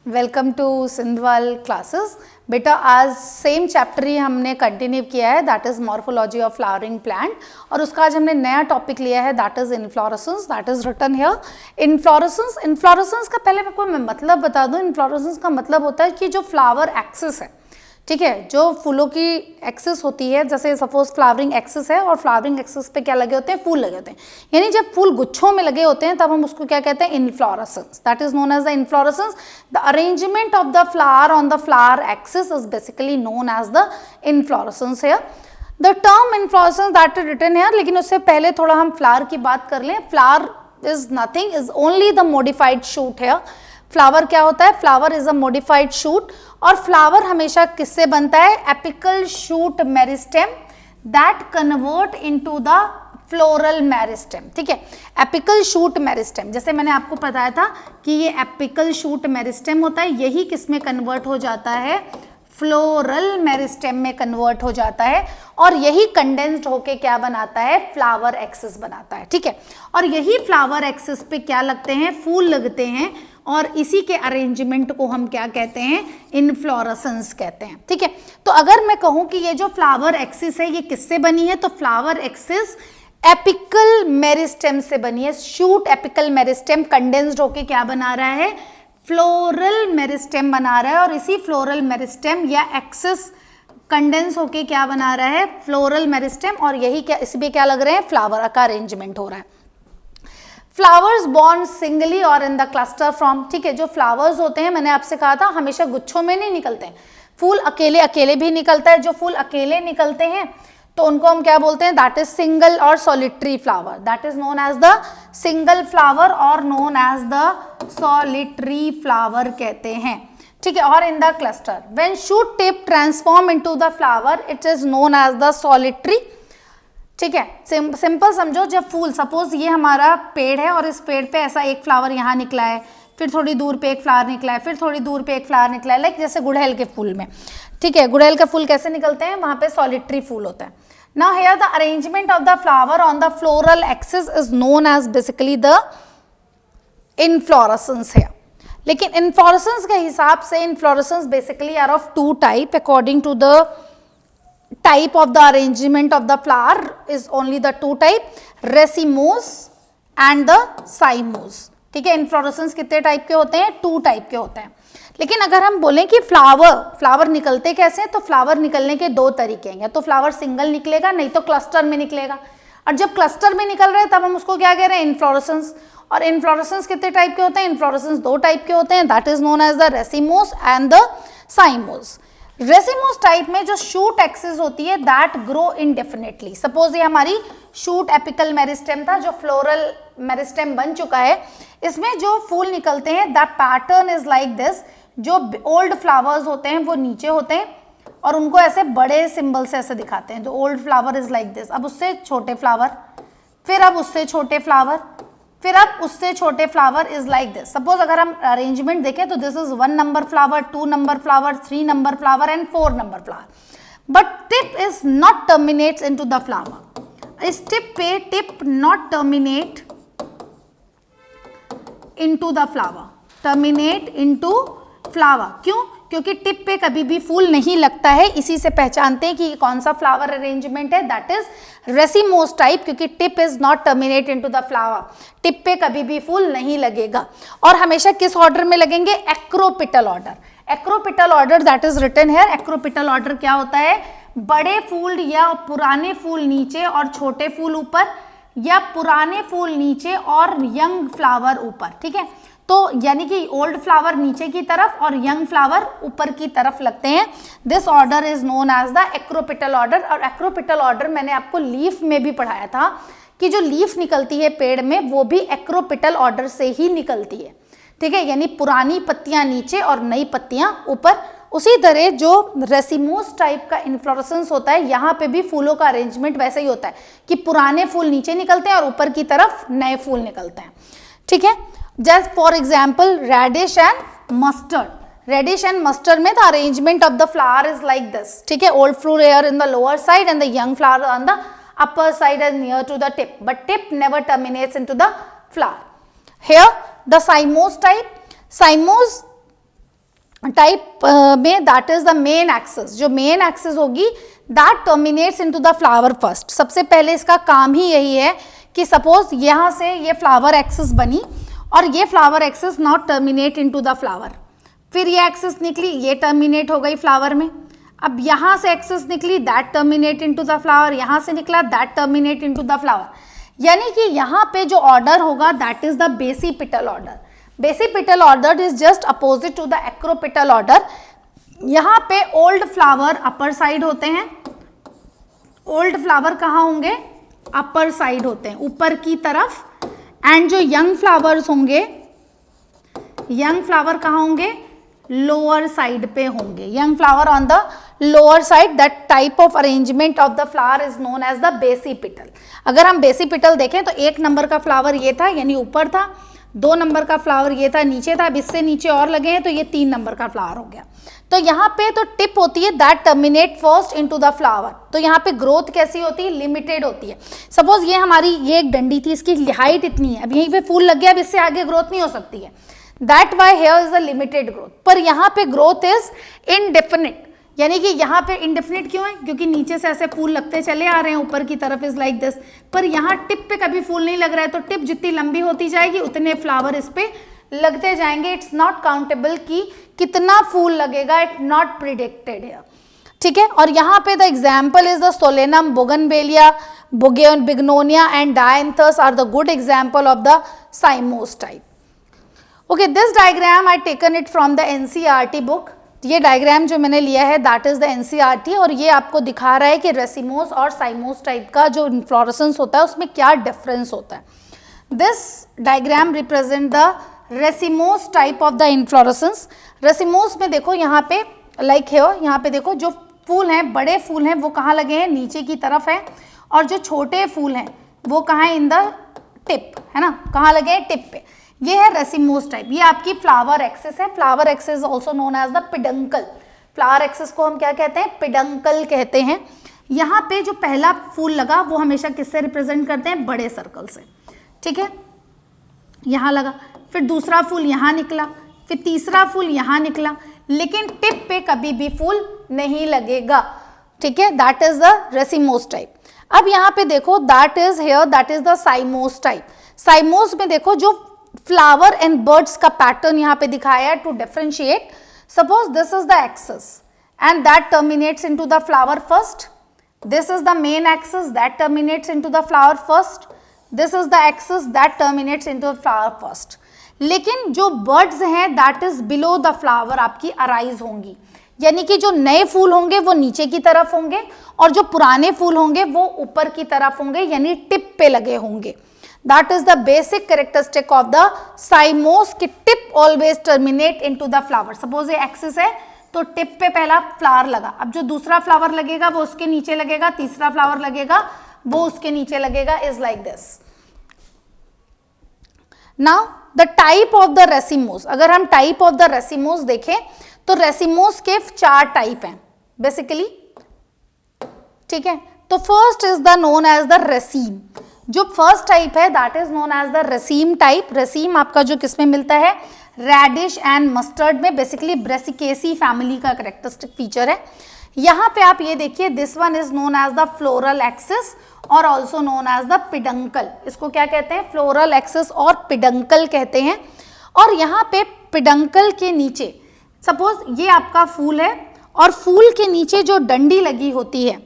Welcome to Sindhwal classes. बेटा आज same chapter ही हमने कंटिन्यू किया है, that is morphology of flowering plant, और उसका आज हमने नया टॉपिक लिया है that is inflorescence, that is written here. Inflorescence, inflorescence का पहले आपको मैं मतलब बता दूं। इनफ्लोरेसेंस का मतलब होता है कि जो फ्लावर एक्सिस है, ठीक है, जो फूलों की एक्सिस होती है, जैसे सपोज फ्लावरिंग एक्सिस है और फ्लावरिंग एक्सिस पे क्या लगे होते हैं, फूल लगे होते हैं, यानी जब फूल गुच्छों में लगे होते हैं तब हम उसको क्या कहते हैं, inflorescence, that is known as the inflorescence. The arrangement of the flower on the flower axis is basically known as the inflorescence here. The term inflorescence that is written here, लेकिन उससे पहले थोड़ा हम फ्लावर की बात कर लें। Flower is nothing, is only the modified shoot here. Flower क्या होता है, flower is a modified shoot, और फ्लावर हमेशा किससे बनता है, apical shoot meristem that convert into the floral meristem, ठीक है। एपिकल शूट मेरिस्टेम, जैसे मैंने आपको बताया था कि ये एपिकल शूट मेरिस्टेम होता है, यही किस में कन्वर्ट हो जाता है, फ्लोरल मेरिस्टेम में कन्वर्ट हो जाता है, और यही कंडेंस्ड होके क्या बनाता है, फ्लावर एक्सिस बनाता है, ठीक है। और यही फ्लावर एक्सिस पे क्या लगते हैं, फूल लगते हैं, और इसी के अरेंजमेंट को हम क्या कहते हैं, इनफ्लोरेसेंस कहते हैं, ठीक है। तो अगर मैं कहूं कि ये जो फ्लावर एक्सिस है ये किससे बनी है, तो फ्लावर एक्सिस एपिकल मेरिस्टेम से बनी है। शूट एपिकल मेरिस्टेम कंडेंस्ड होके क्या बना रहा है, फ्लोरल मेरिस्टेम बना रहा है, और इसी फ्लोरल मेरिस्टेम या एक्सिस कंडेंस होके क्या बना रहा है, फ्लोरल मेरिस्टेम, और यही क्या इसमें क्या लग रहे हैं, फ्लावर का अरेंजमेंट हो रहा है। फ्लावर्स बॉर्न सिंगली और इन द क्लस्टर फ्रॉम, ठीक है, जो फ्लावर्स होते हैं मैंने आपसे कहा था हमेशा गुच्छों में नहीं निकलते हैं, फूल अकेले अकेले भी निकलता है। जो फूल अकेले निकलते हैं तो उनको हम क्या बोलते हैं, दैट इज सिंगल और solitary flower, that is known as the single flower और known as the solitary flower कहते हैं, ठीक है। और in the cluster when shoot tip transform into the flower it is known as the solitary, ठीक है। Simple समझो, जब फूल, सपोज ये हमारा पेड़ है और इस पेड़ पे ऐसा एक फ्लावर यहाँ निकला है, फिर थोड़ी दूर पे एक फ्लावर निकला है, फिर थोड़ी दूर पे एक फ्लावर निकला है, लाइक जैसे गुड़हल के फूल में, ठीक है। गुड़हल के फूल कैसे निकलते हैं, वहां पे सॉलिटरी फूल होता है। Now here the arrangement of the flower on the floral axis is known as basically the inflorescence है। लेकिन इनफ्लोरेसेंस के हिसाब से inflorescence basically are of two type according to the type of the arrangement of the flower is only the two type, racemose and the cymose, ठीक है। Inflorescence कितने type के होते हैं, टू टाइप के होते हैं। लेकिन अगर हम बोलें कि फ्लावर निकलते कैसे हैं, तो फ्लावर निकलने के दो तरीके हैं, या तो फ्लावर सिंगल निकलेगा, नहीं तो क्लस्टर में निकलेगा। और जब क्लस्टर में निकल रहे हैं तब हम उसको क्या कह रहे हैं, इनफ्लोरेसेंस। और इनफ्लोरेसेंस कितने टाइप के होते हैं, इनफ्लोरेसेंस दो टाइप के होते हैं, that is known as the racemose and the cymose. Racemose type में जो शूट एक्सिस होती है दैट ग्रो इनडेफिनेटली। सपोज ये हमारी शूट एपिकल मेरिस्टेम था जो फ्लोरल मेरिस्टेम बन चुका है, इसमें जो फूल निकलते हैं the pattern is like this. जो ओल्ड फ्लावर्स होते हैं वो नीचे होते हैं और उनको ऐसे बड़े सिंबल से ऐसे दिखाते हैं, जो old flower is like this. अब उससे छोटे फ्लावर, फिर अब उससे छोटे फ्लावर, फिर अब उससे छोटे flower is like this. Suppose अगर हम अरेंजमेंट देखें तो this is 1 number flower, 2 number flower, 3 number flower and 4 number flower. But tip is not terminates into the flower. इस टिप पे tip not terminate into the flower, terminate into flower. क्यों? क्योंकि tip पे कभी भी फूल नहीं लगता है, इसी से पहचानते हैं कि ये कौन सा फ्लावर अरेंजमेंट है, दैट इज रेसिमोस टाइप, क्योंकि tip is not terminate into the flower, tip पे कभी भी फूल नहीं लगेगा। और हमेशा किस ऑर्डर में लगेंगे, acropetal order. Acropetal order that is written here. Acropetal order क्या होता है, बड़े फूल या पुराने फूल नीचे और छोटे फूल ऊपर, या पुराने फूल नीचे और यंग फ्लावर ऊपर, ठीक है। तो यानी कि ओल्ड फ्लावर नीचे की तरफ और यंग फ्लावर ऊपर की तरफ लगते हैं। This order is known as the acropetal order. और एक्रोपिटल ऑर्डर मैंने आपको लीफ में भी पढ़ाया था कि जो लीफ निकलती है पेड़ में वो भी एक्रोपिटल ऑर्डर से ही निकलती है, ठीक है, यानी पुरानी पत्तियां नीचे और नई पत्तियां ऊपर। उसी तरह जो रेसिमोस टाइप का इन्फ्लोरेसेंस होता है, यहाँ पे भी फूलों का अरेंजमेंट वैसे ही होता है कि पुराने फूल नीचे निकलते हैं और ऊपर की तरफ नए फूल निकलते हैं, ठीक है। Just for example, radish and mustard. Radish and mustard में the arrangement of the flower is like this, ठीक है। Old fruit here in the lower side and the young flower on the upper side and near to the tip, but tip never terminates into the flower. Here the cymose type, cymose type में that is the main axis, जो main axis होगी that terminates into the flower first. सबसे पहले इसका काम ही यही है कि सपोज यहाँ से ये फ्लावर एक्सिस बनी और ये flower axis not terminate into the flower, फिर ये एक्सिस निकली, ये टर्मिनेट हो गई फ्लावर में। अब यहाँ से एक्सिस निकली, that terminate into the flower, यहाँ से निकला that terminate into the flower. यानी कि यहाँ पे जो ऑर्डर होगा that is the basipetal order. Basipetal order is just opposite to the acropetal order. यहाँ पे ओल्ड फ्लावर अपर साइड होते हैं, ओल्ड फ्लावर कहाँ होंगे, अपर साइड होते हैं, ऊपर की तरफ। एंड जो यंग फ्लावर्स होंगे, यंग फ्लावर कहाँ होंगे, लोअर साइड पे होंगे। Young flower on the lower side, that type of arrangement of the flower is known as the basipetal. अगर हम बेसिपिटल देखें तो 1 नंबर का फ्लावर ये था यानी ऊपर था, 2 नंबर का फ्लावर ये था नीचे था, अब इससे नीचे और लगे हैं तो ये 3 नंबर का फ्लावर हो गया। तो यहाँ पे तो टिप होती है that terminate first into the flower. तो यहाँ पे ग्रोथ कैसी होती है, लिमिटेड होती है। सपोज ये हमारी ये एक डंडी थी, इसकी हाइट इतनी है, अब यहीं पे फूल लग गया, अब इससे आगे ग्रोथ नहीं हो सकती है, that why here is a limited growth. पर यहाँ पे ग्रोथ इज इनडेफिनिट, यानी कि यहाँ पे इनडेफिनिट क्यों है, क्योंकि नीचे से ऐसे फूल लगते चले आ रहे हैं, ऊपर की तरफ इज लाइक दिस। पर यहाँ टिप पे कभी फूल नहीं लग रहा है, तो टिप जितनी लंबी होती जाएगी उतने फ्लावर इस पे लगते जाएंगे। इट्स नॉट काउंटेबल कि कितना फूल लगेगा, इट नॉट प्रिडिक्टेड है, ठीक है। और यहाँ पे the example is the solanum, bougainvillea, bignonia and dianthus are the good example of the cymose type. Okay, this diagram I taken it from the NCERT book. ये डायग्राम जो मैंने लिया है दैट इज द एनसीईआरटी, और ये आपको दिखा रहा है कि रेसिमोस और साइमोस टाइप का जो इन्फ्लोरेसेंस होता है उसमें क्या डिफरेंस होता है। This diagram represent the racemose type of the inflorescence. Racemose में देखो यहाँ पे लाइक है, यहाँ पे देखो जो फूल हैं, बड़े फूल हैं वो कहाँ लगे हैं, नीचे की तरफ है, और जो छोटे फूल हैं वो कहाँ है, इन द टिप, है ना, कहाँ लगे हैं, टिप पे। ये है रेसिमोस टाइप, ये आपकी फ्लावर एक्सिस है। Flower axis also known as the peduncle. Flower axis को हम क्या कहते हैं, पिडंकल कहते हैं। यहाँ पे जो पहला फूल लगा वो हमेशा किससे रिप्रेजेंट करते हैं, बड़े सर्कल से, ठीक है, यहाँ लगा, फिर दूसरा फूल यहाँ निकला, फिर तीसरा फूल यहाँ निकला, लेकिन टिप पे कभी भी फूल नहीं लगेगा, ठीक है, that is the racemose type. अब यहाँ पे देखो that is here, that is the cymose type. Cymose में देखो जो फ्लावर एंड बर्ड्स का पैटर्न यहाँ पे दिखाया है to differentiate. Suppose this is the axis and that terminates into the flower first, this is the main axis that terminates into the flower first, this is the axis that terminates into the flower first. लेकिन जो birds हैं that is below the flower आपकी arise होंगी, यानी कि जो नए फूल होंगे वो नीचे की तरफ होंगे और जो पुराने फूल होंगे वो ऊपर की तरफ होंगे, यानी टिप पे लगे होंगे। That is the basic characteristic of the साइमोस की tip always terminate into the flower। Suppose ये एक्सिस है तो टिप पे पहला फ्लावर लगा, अब जो दूसरा फ्लावर लगेगा वो उसके नीचे लगेगा, तीसरा फ्लावर लगेगा वो उसके नीचे लगेगा, is like this। Now the type of the racemose, अगर हम type of the racemose देखें तो रेसिमोस के 4 टाइप हैं बेसिकली, ठीक है। तो first is the known as the raceme. जो फर्स्ट टाइप है that is known as the raceme type. Raceme आपका जो किसमें मिलता है, रेडिश एंड मस्टर्ड में, बेसिकली ब्रेसिकेसी फैमिली का कैरेक्टरिस्टिक फीचर है। यहाँ पे आप ये देखिए, this one is known as the floral axis और also known as the peduncle. इसको क्या कहते हैं, फ्लोरल एक्सिस और पिडंकल कहते हैं। और यहाँ पे पिडंकल के नीचे सपोज ये आपका फूल है और फूल के नीचे जो डंडी लगी होती है,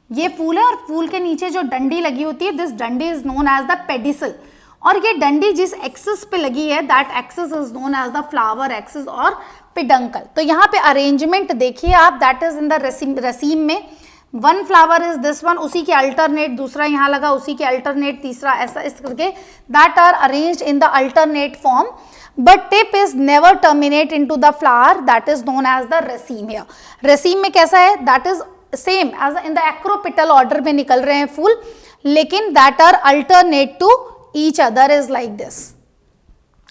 ये फूल है और फूल के नीचे जो डंडी लगी होती है, दिस डंडी is known as the pedicel. और ये डंडी जिस एक्सिस पे लगी है that axis is known as the flower axis और पिडंकल। तो यहाँ पे अरेंजमेंट देखिए आप, that is in the raceme में one flower is this one, उसी के अल्टरनेट दूसरा यहाँ लगा, उसी के अल्टरनेट तीसरा, ऐसा इस करके that are arranged in the alternate form, but tip is never terminate into the flower, that is known as the raceme. Here raceme में कैसा है, that is same as in the acropetal order में निकल रहे हैं फूल, लेकिन that are alternate to each other is like this,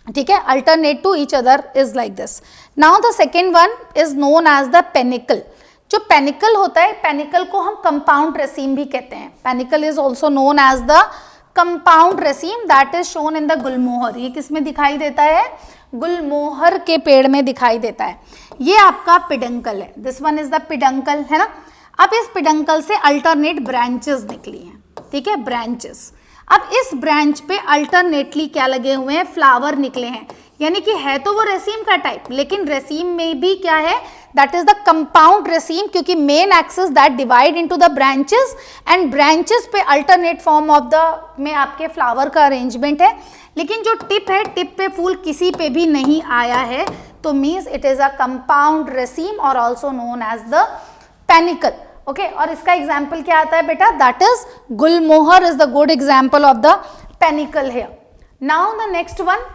ठीक है, alternate to each other is like this. Now the second one is known as the panicle. जो panicle होता है, पेनिकल को हम कंपाउंड रेसीम भी कहते हैं। Panicle is also known as the compound raceme that is shown in the gulmohar. ये किस में दिखाई देता है, गुलमोहर के पेड़ में दिखाई देता है। ये आपका पिडंकल है, this one is the peduncle, है ना। अब इस पिडंकल से अल्टरनेट ब्रांचेस निकली हैं, ठीक है, ब्रांचेस। अब इस ब्रांच पे अल्टरनेटली क्या लगे हुए हैं, फ्लावर निकले हैं, यानी कि है तो वो रेसीम का टाइप, लेकिन रेसीम में भी क्या है, that is the compound raceme, क्योंकि main axis that divide into the branches and branches पे अल्टरनेट फॉर्म ऑफ द में आपके फ्लावर का अरेंजमेंट है। लेकिन जो टिप है, टिप पे फूल किसी पे भी नहीं आया है, तो means it is a compound raceme और also known as the panicle. Okay, और इसका एग्जाम्पल क्या आता है बेटा, that is gulmohar is the good example of the panicle here. Now the next one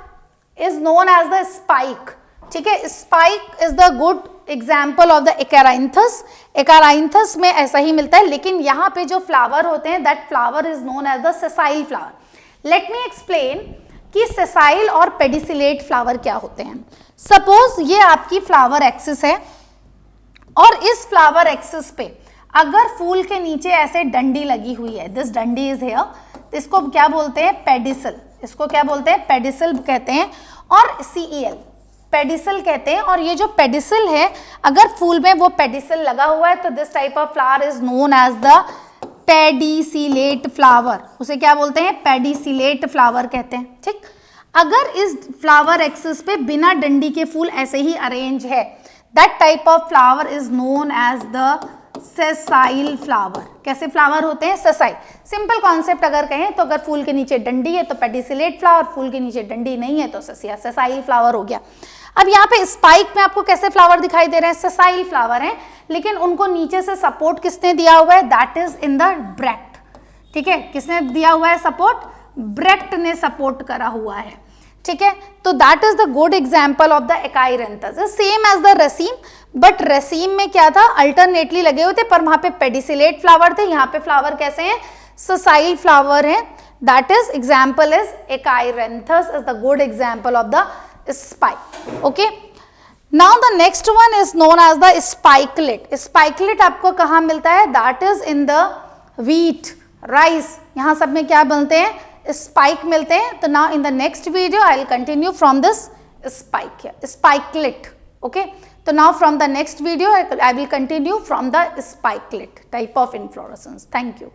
is known as the spike, ठीक है। spike is the good example of the acaranthus। acaranthus में ऐसा ही मिलता है, लेकिन यहाँ पे जो फ्लावर होते हैं that flower is known as the sessile flower। let me explain कि sessile और pedicellate flower क्या होते हैं। suppose ये आपकी flower axis है और इस flower axis पे अगर फूल के नीचे ऐसे डंडी लगी हुई है, this डंडी is here, इसको क्या बोलते हैं, पेडिसल। इसको क्या बोलते हैं, पेडिसल कहते हैं, और CEL पेडिसल कहते हैं। और ये जो पेडिसल है, अगर फूल में वो पेडिसल लगा हुआ है तो this type of flower is known as the pedicellate flower. उसे क्या बोलते हैं, पेडिसिलेट फ्लावर कहते हैं, ठीक। अगर इस फ्लावर एक्सिस पे बिना डंडी के फूल ऐसे ही अरेंज है, that type of flower is known as the sessile flower. कैसे फ्लावर होते हैं, सेसाइल। सिंपल कॉन्सेप्ट अगर कहें तो अगर फूल के नीचे डंडी है तो पेडिसिलेट फ्लावर, फूल के नीचे डंडी नहीं है तो सेसाइल फ्लावर हो गया। अब यहाँ पे स्पाइक में आपको कैसे फ्लावर दिखाई दे रहे हैं, सेसाइल फ्लावर हैं, लेकिन उनको नीचे से सपोर्ट किसने दिया हुआ है, that is in the bract, ठीक है। किसने दिया हुआ है सपोर्ट, ब्रैक्ट ने सपोर्ट करा हुआ है, ठीक है। तो that is the good example of the achyranthes, same as the raceme, but raceme में क्या था, अल्टरनेटली लगे हुए थे, पर वहां पे पेडिसिलेट फ्लावर थे, यहाँ पे फ्लावर कैसे हैं, सेसाइल फ्लावर हैं। That is example is achyranthes is the good example of the spike. Okay, now the next one is known as the spikelet. Spikelet आपको कहाँ मिलता है, that is in the wheat, rice, यहाँ सब में क्या बनते हैं, स्पाइक मिलते हैं। तो now in the next video I will continue from this spikelet. Okay, so now from the next video I will continue from the spikelet type of inflorescence. Thank you.